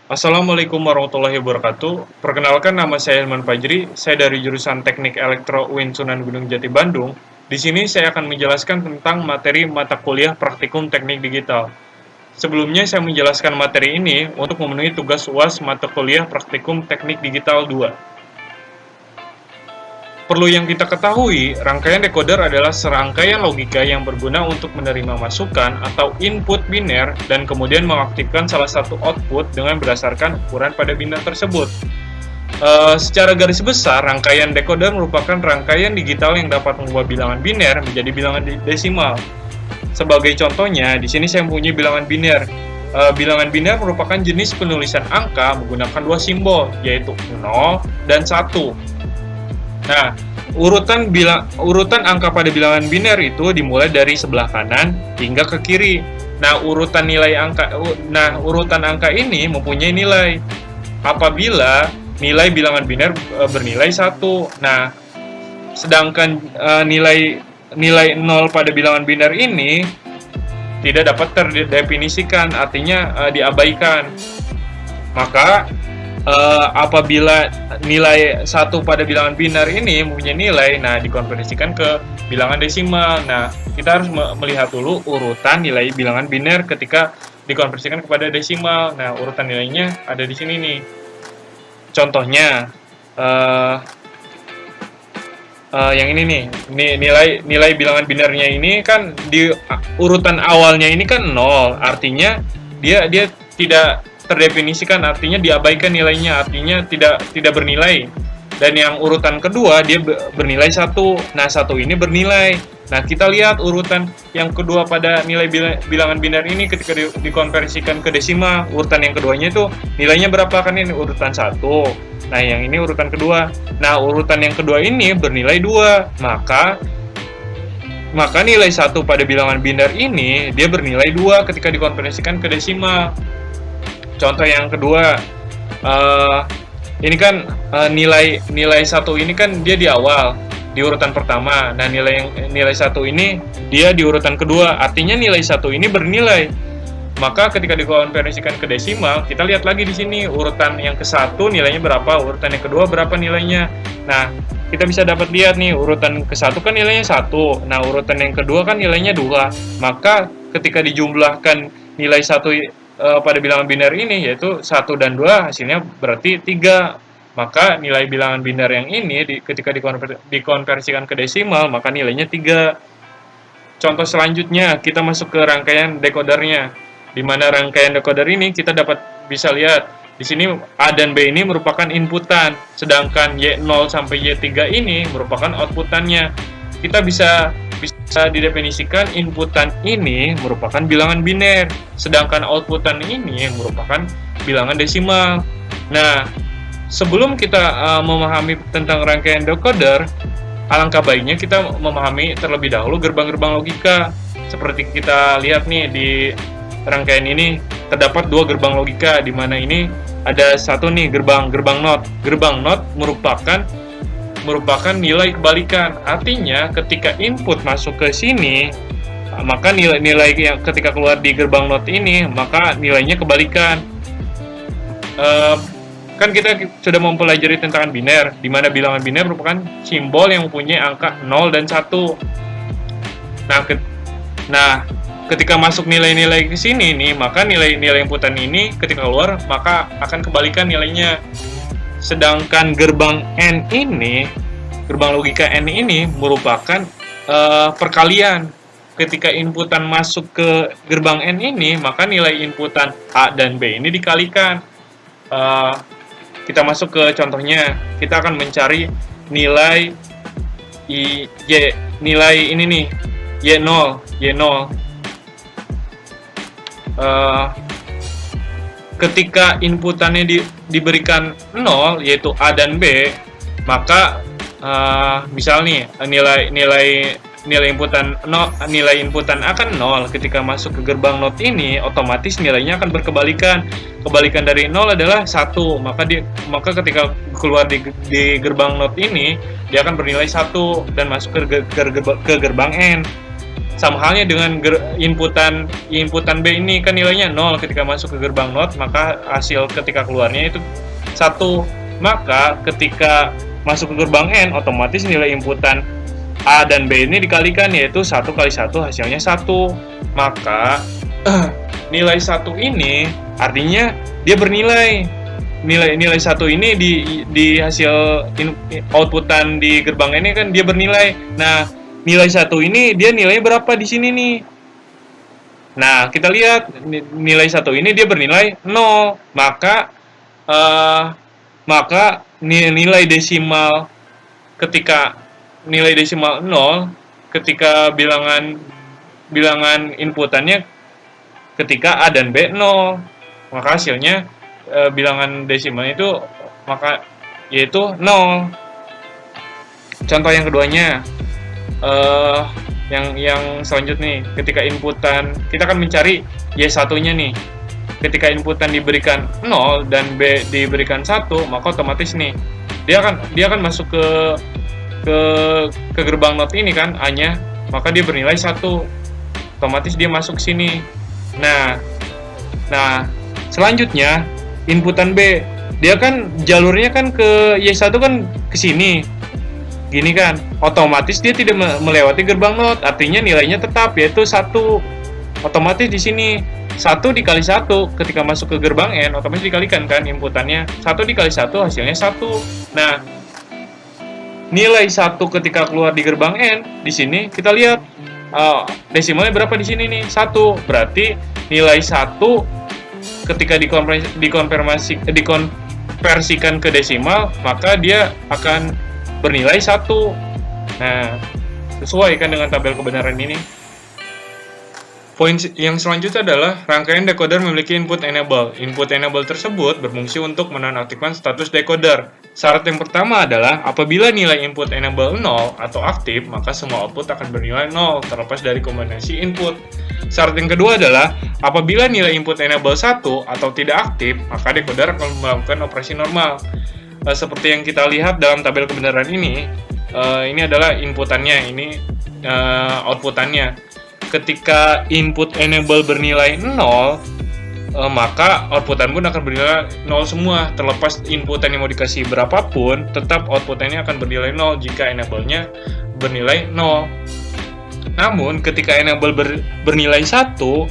Assalamualaikum warahmatullahi wabarakatuh. Perkenalkan, nama saya Hilman Fajri. Saya dari jurusan Teknik Elektro UIN Sunan Gunung Jati Bandung. Di sini saya akan menjelaskan tentang materi mata kuliah Praktikum Teknik Digital. Sebelumnya saya menjelaskan materi ini untuk memenuhi tugas UAS mata kuliah Praktikum Teknik Digital 2. Perlu yang kita ketahui, rangkaian decoder adalah serangkaian logika yang berguna untuk menerima masukan atau input biner dan kemudian mengaktifkan salah satu output dengan berdasarkan ukuran pada biner tersebut. Secara garis besar, rangkaian decoder merupakan rangkaian digital yang dapat mengubah bilangan biner menjadi bilangan desimal. Sebagai contohnya, di sini saya mempunyai bilangan biner. Bilangan biner merupakan jenis penulisan angka menggunakan dua simbol, yaitu 0 dan 1. Nah, urutan angka pada bilangan biner itu dimulai dari sebelah kanan hingga ke kiri. Nah, urutan angka ini mempunyai nilai. Apabila nilai bilangan biner bernilai 1. Nah, sedangkan nilai 0 pada bilangan biner ini tidak dapat terdefinisikan, artinya diabaikan. Maka apabila nilai 1 pada bilangan biner ini mempunyai nilai, nah dikonversikan ke bilangan desimal. Nah, kita harus melihat dulu urutan nilai bilangan biner ketika dikonversikan kepada desimal. Nah, urutan nilainya ada di sini nih. Contohnya, yang ini nih, nilai bilangan binernya ini kan di urutan awalnya ini kan 0, artinya dia tidak terdefinisikan, artinya diabaikan nilainya, artinya tidak bernilai. Dan yang urutan kedua dia bernilai 1. Nah, 1 ini bernilai. Nah, kita lihat urutan yang kedua pada nilai bilangan biner ini ketika dikonversikan ke desimal, urutan yang keduanya itu nilainya berapa, kan ini urutan 1. Nah, yang ini urutan kedua. Nah, urutan yang kedua ini bernilai 2. Maka nilai 1 pada bilangan biner ini dia bernilai 2 ketika dikonversikan ke desimal. Contoh yang kedua, ini kan nilai 1 ini kan dia di awal, di urutan pertama. Nah, nilai 1 ini dia di urutan kedua, artinya nilai 1 ini bernilai. Maka ketika dikonversikan ke desimal, kita lihat lagi di sini urutan yang ke-1 nilainya berapa, urutan yang kedua berapa nilainya. Nah, kita bisa dapat lihat nih, urutan ke-1 kan nilainya 1. Nah, urutan yang kedua kan nilainya 2. Maka ketika dijumlahkan nilai 1 pada bilangan biner ini, yaitu 1 dan 2, hasilnya berarti 3. Maka nilai bilangan biner yang ini ketika dikonversikan ke desimal, maka nilainya 3. Contoh selanjutnya, kita masuk ke rangkaian decodernya. Di mana rangkaian decoder ini kita bisa lihat di sini A dan B ini merupakan inputan, sedangkan Y0 sampai Y3 ini merupakan outputannya. Kita bisa didefinisikan inputan ini merupakan bilangan biner, sedangkan outputan ini merupakan bilangan desimal. Nah, sebelum kita memahami tentang rangkaian decoder, alangkah baiknya kita memahami terlebih dahulu gerbang-gerbang logika. Seperti kita lihat nih di rangkaian ini terdapat 2 gerbang logika, di mana ini ada satu nih gerbang NOT. Gerbang NOT merupakan nilai kebalikan. Artinya ketika input masuk ke sini, maka nilai yang ketika keluar di gerbang NOT ini, maka nilainya kebalikan. Kan kita sudah mempelajari tentang biner, di mana bilangan biner merupakan simbol yang mempunyai angka 0 dan 1. Nah, ketika masuk nilai-nilai ke sini nih, maka nilai-nilai inputan ini ketika keluar maka akan kebalikan nilainya. Sedangkan gerbang N ini, gerbang logika N ini merupakan perkalian. Ketika inputan masuk ke gerbang N ini, maka nilai inputan A dan B ini dikalikan. Kita masuk ke contohnya, kita akan mencari nilai nilai ini nih, Y0. Ketika inputannya diberikan 0, yaitu A dan B, maka misal nih nilai inputan A kan 0. Ketika masuk ke gerbang NOT ini, otomatis nilainya akan berkebalikan. Kebalikan dari 0 adalah 1. Maka ketika keluar di gerbang NOT ini, dia akan bernilai 1 dan masuk ke gerbang N. sama halnya dengan inputan B ini kan nilainya 0 ketika masuk ke gerbang NOT, maka hasil ketika keluarnya itu 1. Maka ketika masuk ke gerbang N, otomatis nilai inputan A dan B ini dikalikan, yaitu 1 kali 1 hasilnya 1. Maka nilai 1 ini artinya dia bernilai. Nilai 1 ini di hasil outputan di gerbang ini kan dia bernilai. Nah, nilai 1 ini dia nilainya berapa di sini nih? Nah, kita lihat nilai 1 ini dia bernilai 0. Maka nilai desimal ketika nilai desimal 0 ketika bilangan inputannya ketika A dan B 0. Maka hasilnya bilangan desimalnya itu yaitu 0. Contoh yang keduanya, yang selanjutnya nih, ketika inputan kita akan mencari Y1-nya nih. Ketika inputan diberikan 0 dan B diberikan 1, maka otomatis nih dia akan masuk ke gerbang NOT ini kan, A-nya, maka dia bernilai 1. Otomatis dia masuk sini. Nah, selanjutnya inputan B, dia kan jalurnya kan ke Y1 kan ke sini. Gini kan, otomatis dia tidak melewati gerbang NOT, artinya nilainya tetap yaitu 1. Otomatis di sini 1 dikali 1 ketika masuk ke gerbang N, otomatis dikalikan kan inputannya. 1 dikali 1 hasilnya 1. Nah, nilai 1 ketika keluar di gerbang N, di sini kita lihat desimalnya berapa di sini nih? 1. Berarti nilai 1 ketika dikonversikan ke desimal, maka dia akan bernilai 1. Nah, sesuai kan dengan tabel kebenaran ini. Poin yang selanjutnya adalah rangkaian decoder memiliki input enable. Input enable tersebut berfungsi untuk menonaktifkan status decoder. Syarat yang pertama adalah apabila nilai input enable 0 atau aktif, maka semua output akan bernilai 0 terlepas dari kombinasi input. Syarat yang kedua adalah apabila nilai input enable 1 atau tidak aktif, maka decoder akan melakukan operasi normal. Seperti yang kita lihat dalam tabel kebenaran ini adalah inputannya, ini outputannya. Ketika input enable bernilai 0, maka outputan pun akan bernilai 0 semua. Terlepas inputan yang mau dikasih berapapun, tetap outputannya akan bernilai 0 jika enable-nya bernilai 0. Namun, ketika enable bernilai 1,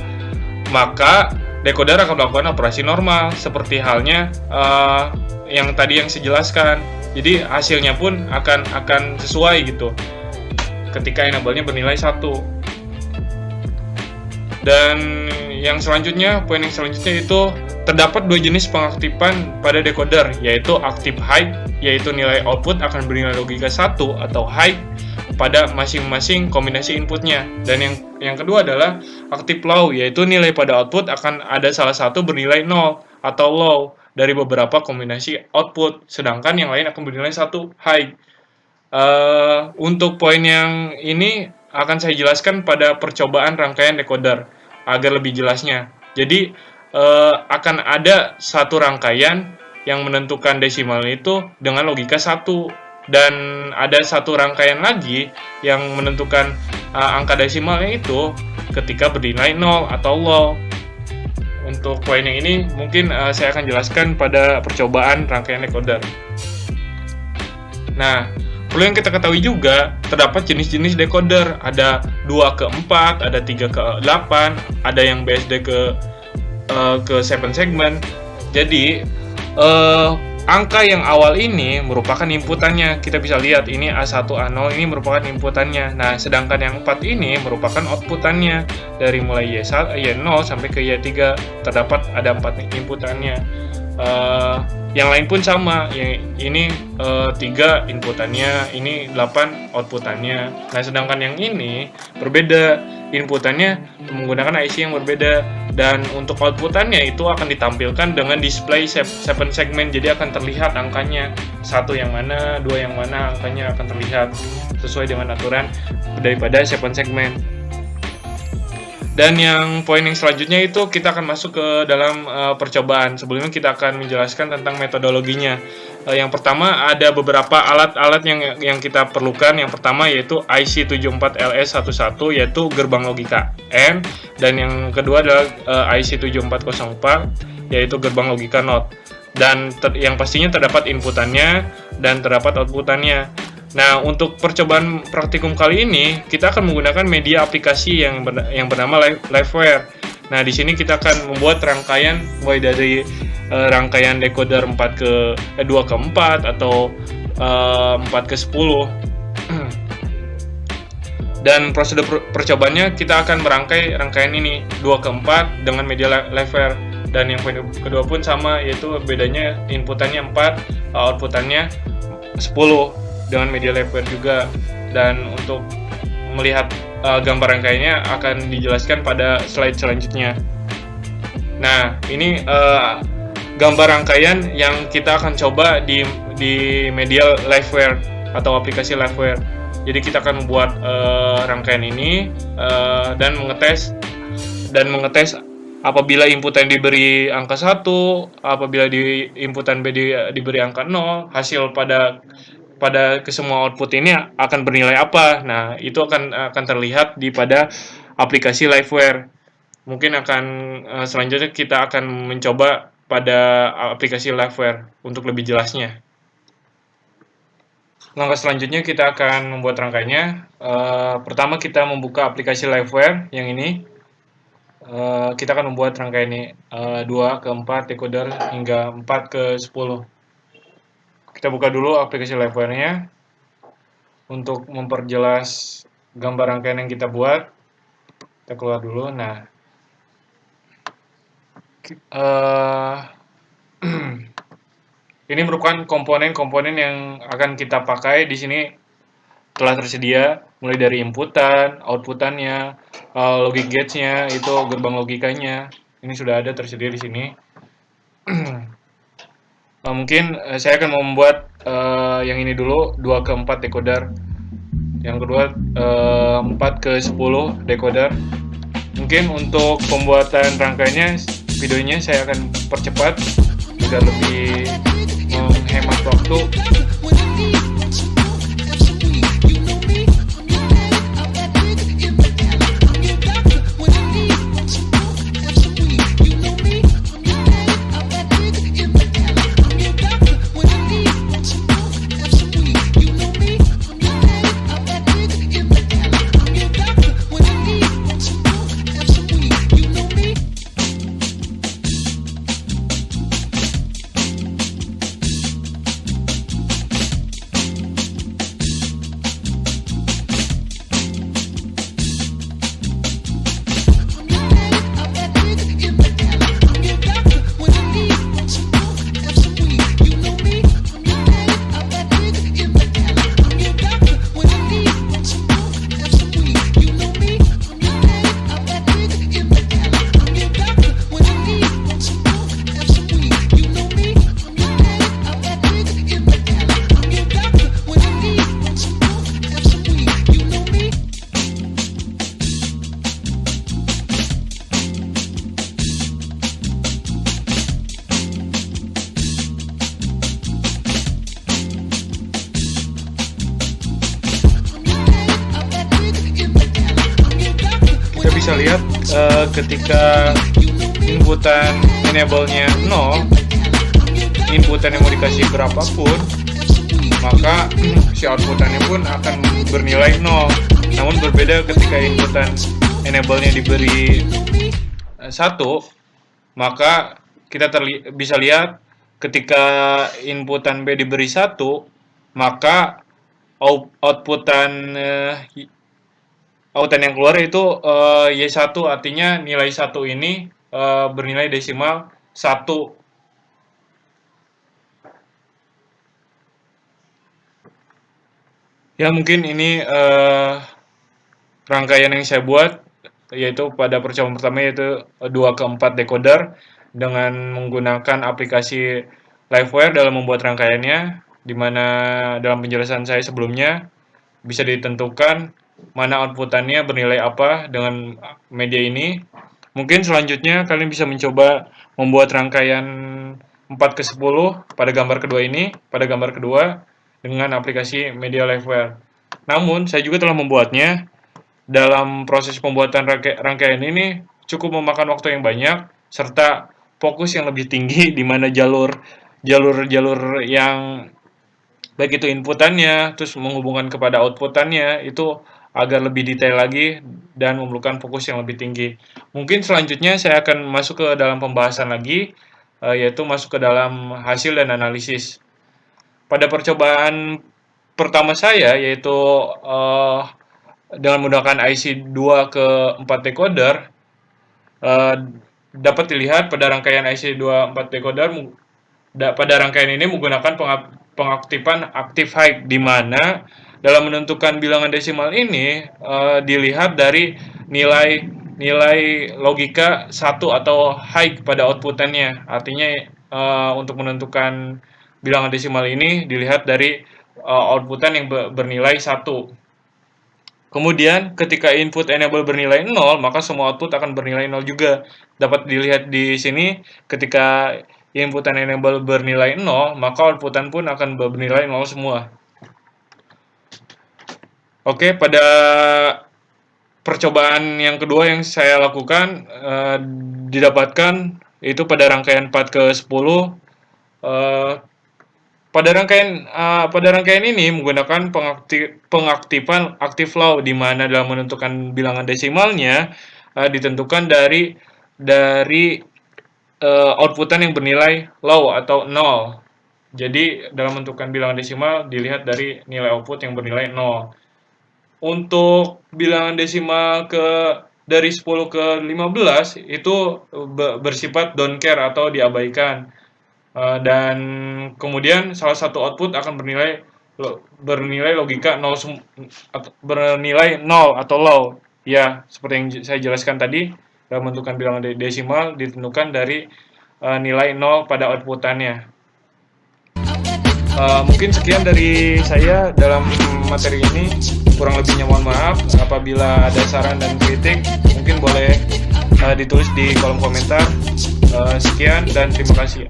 maka decoder akan melakukan operasi normal, seperti halnya yang tadi yang saya jelaskan. Jadi, hasilnya pun akan sesuai gitu ketika enable-nya bernilai 1. Dan yang selanjutnya, poin yang selanjutnya itu terdapat dua jenis pengaktifan pada decoder, yaitu active high, yaitu nilai output akan bernilai logika 1 atau high pada masing-masing kombinasi inputnya. Dan yang kedua adalah active low, yaitu nilai pada output akan ada salah satu bernilai 0 atau low dari beberapa kombinasi output, sedangkan yang lain akan bernilai 1 high. Untuk poin yang ini akan saya jelaskan pada percobaan rangkaian decoder agar lebih jelasnya. Jadi akan ada satu rangkaian yang menentukan desimal itu dengan logika 1, dan ada satu rangkaian lagi yang menentukan angka desimalnya itu ketika bernilai 0 atau low. Untuk poin yang ini mungkin saya akan jelaskan pada percobaan rangkaian decoder. Nah, perlu yang kita ketahui juga, terdapat jenis-jenis decoder. Ada 2 ke 4, ada 3 ke 8, ada yang BSD ke 7 segmen. Jadi, angka yang awal ini merupakan inputannya. Kita bisa lihat ini A1, A0 ini merupakan inputannya. Nah, sedangkan yang 4 ini merupakan outputannya. Dari mulai Y0 sampai ke Y3 terdapat ada 4 inputannya. Yang lain pun sama, ini 3 inputannya, ini 8 outputannya. Nah, sedangkan yang ini berbeda, inputannya menggunakan IC yang berbeda, dan untuk outputannya itu akan ditampilkan dengan display 7 segmen, jadi akan terlihat angkanya, 1 yang mana, 2 yang mana, angkanya akan terlihat sesuai dengan aturan daripada 7 segmen. Dan yang poin yang selanjutnya itu kita akan masuk ke dalam percobaan. Sebelumnya kita akan menjelaskan tentang metodologinya. Yang pertama ada beberapa alat-alat yang kita perlukan. Yang pertama yaitu IC74LS11 yaitu gerbang logika N, dan yang kedua adalah IC7404 yaitu gerbang logika NOT. Dan yang pastinya terdapat inputannya dan terdapat outputannya. Nah, untuk percobaan praktikum kali ini, kita akan menggunakan media aplikasi yang bernama Liveware. Nah, di sini kita akan membuat rangkaian mulai dari rangkaian decoder 2 ke 4 atau 4 ke 10. Dan prosedur percobaannya kita akan merangkai rangkaian ini 2 ke 4 dengan media Liveware. Dan yang kedua pun sama, yaitu bedanya inputannya 4, outputannya 10 dengan media Liveware juga. Dan untuk melihat gambar rangkaiannya akan dijelaskan pada slide selanjutnya. Nah, ini gambar rangkaian yang kita akan coba di media Liveware atau aplikasi Liveware. Jadi kita akan membuat rangkaian ini dan mengetes apabila inputan diberi angka 1, apabila di inputan B diberi angka 0, hasil pada kesemua output ini akan bernilai apa. Nah, itu akan terlihat pada aplikasi Liveware. Mungkin selanjutnya kita akan mencoba pada aplikasi Liveware untuk lebih jelasnya. Langkah selanjutnya kita akan membuat rangkaiannya. Pertama kita membuka aplikasi Liveware yang ini. Kita akan membuat rangkaian ini 2 ke 4 decoder hingga 4 ke 10. Kita buka dulu aplikasi Liveware-nya untuk memperjelas gambar rangkaian yang kita buat. Kita keluar dulu. Nah, ini merupakan komponen-komponen yang akan kita pakai. Di sini telah tersedia mulai dari inputan, outputannya, logic gates-nya, itu gerbang logikanya. Ini sudah ada tersedia di sini. Mungkin saya akan membuat yang ini dulu 2 ke 4 decoder. Yang kedua 4 ke 10 decoder. Mungkin untuk pembuatan rangkaiannya, videonya saya akan percepat agar lebih menghemat waktu. Bisa lihat ketika inputan enable-nya 0, inputan yang mau dikasih berapapun, maka si outputannya pun akan bernilai 0. Namun berbeda ketika inputan enable-nya diberi 1, maka kita bisa lihat ketika inputan B diberi 1, maka outputan yang keluar itu Y1, artinya nilai 1 ini bernilai desimal 1. Ya, mungkin ini rangkaian yang saya buat, yaitu pada percobaan pertama yaitu 2 ke 4 decoder dengan menggunakan aplikasi Liveware dalam membuat rangkaiannya, di mana dalam penjelasan saya sebelumnya bisa ditentukan mana outputannya bernilai apa dengan media ini. Mungkin selanjutnya kalian bisa mencoba membuat rangkaian 4/10 pada gambar kedua ini, pada gambar kedua dengan aplikasi Media Liveware. Namun, saya juga telah membuatnya. Dalam proses pembuatan rangkaian ini cukup memakan waktu yang banyak serta fokus yang lebih tinggi di mana jalur-jalur yang baik itu inputannya terus menghubungkan kepada outputannya itu agar lebih detail lagi dan memerlukan fokus yang lebih tinggi. Mungkin selanjutnya saya akan masuk ke dalam pembahasan lagi, yaitu masuk ke dalam hasil dan analisis. Pada percobaan pertama saya, yaitu dengan menggunakan IC 2 ke 4 decoder, dapat dilihat pada rangkaian IC 24 decoder pada rangkaian ini menggunakan pengaktifan active high, di mana dalam menentukan bilangan desimal ini dilihat dari nilai logika 1 atau high pada outputannya. Artinya untuk menentukan bilangan desimal ini dilihat dari outputan yang bernilai 1. Kemudian ketika input enable bernilai 0, maka semua output akan bernilai 0 juga. Dapat dilihat di sini ketika inputan enable bernilai 0, maka outputan pun akan bernilai 0 semua. Oke, pada percobaan yang kedua yang saya lakukan didapatkan itu pada rangkaian 4/10. Pada rangkaian ini menggunakan pengaktifan active low, di mana dalam menentukan bilangan desimalnya ditentukan dari outputan yang bernilai low atau 0. Jadi dalam menentukan bilangan desimal dilihat dari nilai output yang bernilai 0. Untuk bilangan desimal dari 10 ke 15 itu bersifat don't care atau diabaikan. Dan kemudian salah satu output akan bernilai logika 0, bernilai 0 atau low. Ya, seperti yang saya jelaskan tadi, dalam menentukan bilangan desimal ditentukan dari nilai 0 pada outputannya. Mungkin sekian dari saya dalam materi ini. Kurang lebihnya mohon maaf. Apabila ada saran dan kritik, mungkin boleh ditulis di kolom komentar. Sekian dan terima kasih.